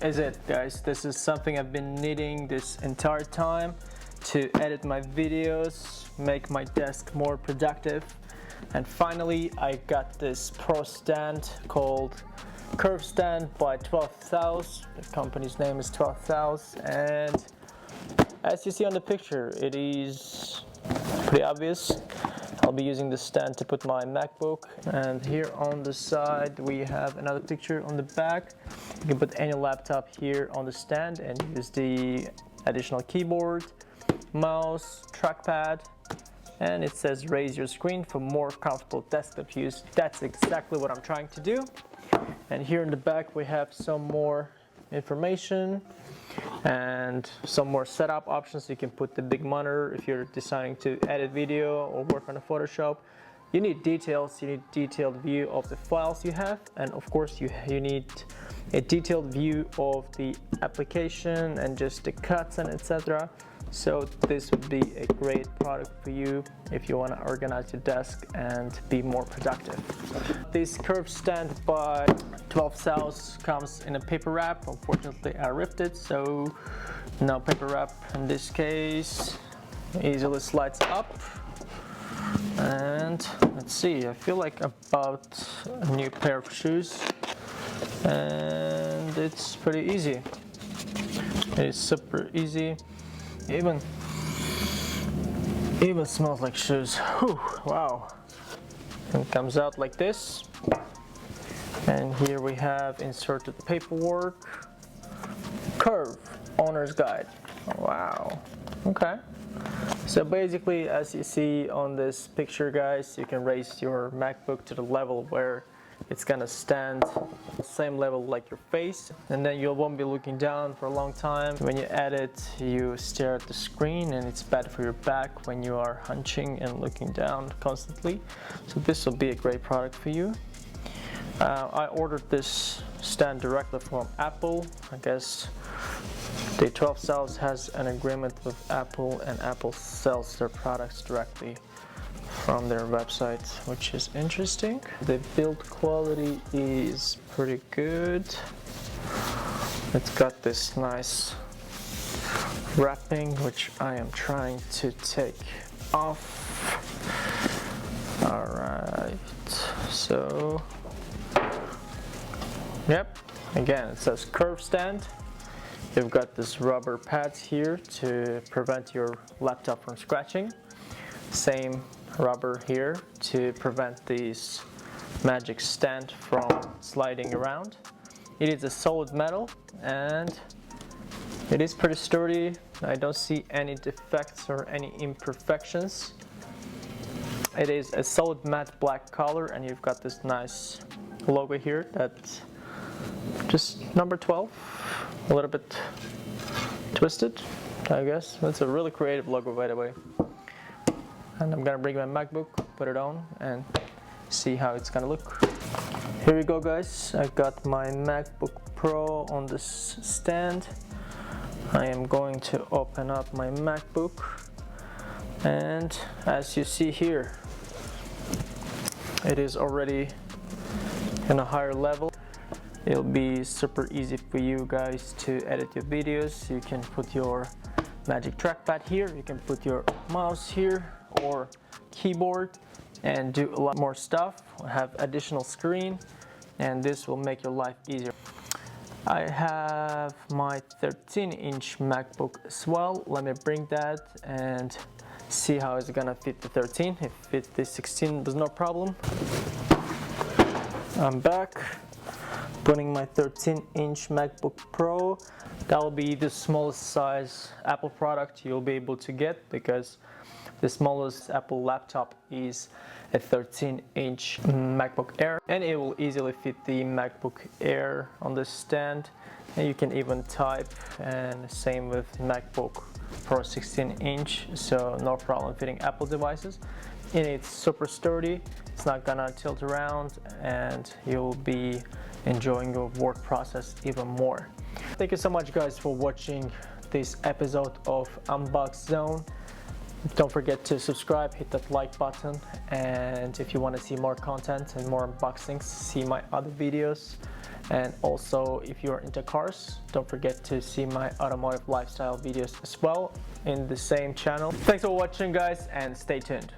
is it, guys. This is something I've been needing this entire time to edit my videos, make my desk more productive. And finally I got this pro stand called Curve Stand by 12th House. The company's name is 12th House, and as you see on the picture, it is pretty obvious. I'll be using the stand to put my MacBook, and here on the side we have another picture on the back. You can put any laptop here on the stand and use the additional keyboard, mouse, trackpad, and it says raise your screen for more comfortable desktop use. That's exactly what I'm trying to do. And here in the back we have some more information and some more setup options. You can put the big monitor if you're deciding to edit video or work on a Photoshop. You need details, you need detailed view of the files you have, and of course you need a detailed view of the application and just the cuts and etc. So this would be a great product for you if you want to organize your desk and be more productive. This curve stand by 12th House comes in a paper wrap. Unfortunately I ripped it, so no paper wrap in this case. Easily slides up, and let's see, I feel like I bought a new pair of shoes, and it's pretty easy. It is super easy. Even smells like shoes. Whew, wow. And it comes out like this. And here we have inserted paperwork. Curve owner's guide. Wow. Okay. So basically, as you see on this picture, guys, you can raise your MacBook to the level where it's gonna stand the same level like your face, and then you won't be looking down for a long time. When you edit, you stare at the screen, and it's bad for your back when you are hunching and looking down constantly. So this will be a great product for you. I ordered this stand directly from Apple. I guess the 12th House has an agreement with Apple, and Apple sells their products directly from their website, which is interesting. The build quality is pretty good. It's got this nice wrapping, which I am trying to take off. Alright, so yep, again it says curve stand. You've got this rubber pads here to prevent your laptop from scratching. Same rubber here to prevent this magic stand from sliding around. It is a solid metal and it is pretty sturdy. I don't see any defects or any imperfections. It is a solid matte black color, and you've got this nice logo here that's just number 12, a little bit twisted, I guess. That's a really creative logo, by the way. And I'm gonna bring my MacBook, put it on, and see how it's gonna look. Here we go, guys. I got my MacBook Pro on this stand. I am going to open up my MacBook, and as you see here, it is already in a higher level. It'll be super easy for you guys to edit your videos. You can put your magic trackpad here, you can put your mouse here or keyboard and do a lot more stuff. Have additional screen, and this will make your life easier. I have my 13-inch MacBook as well. Let me bring that and see how it's gonna fit the 13. If fit the 16, there's no problem. I'm back, putting my 13-inch MacBook Pro. That will be the smallest size Apple product you'll be able to get, because the smallest Apple laptop is a 13-inch MacBook Air, and it will easily fit the MacBook Air on the stand, and you can even type, and same with MacBook Pro 16-inch, so no problem fitting Apple devices. And it's super sturdy, it's not gonna tilt around, and you'll be enjoying your work process even more. Thank you so much, guys, for watching this episode of Unbox Zone. Don't forget to subscribe, hit that like button, and if you want to see more content and more unboxings, see my other videos. And also, if you're into cars, don't forget to see my automotive lifestyle videos as well in the same channel. Thanks for watching, guys, and stay tuned.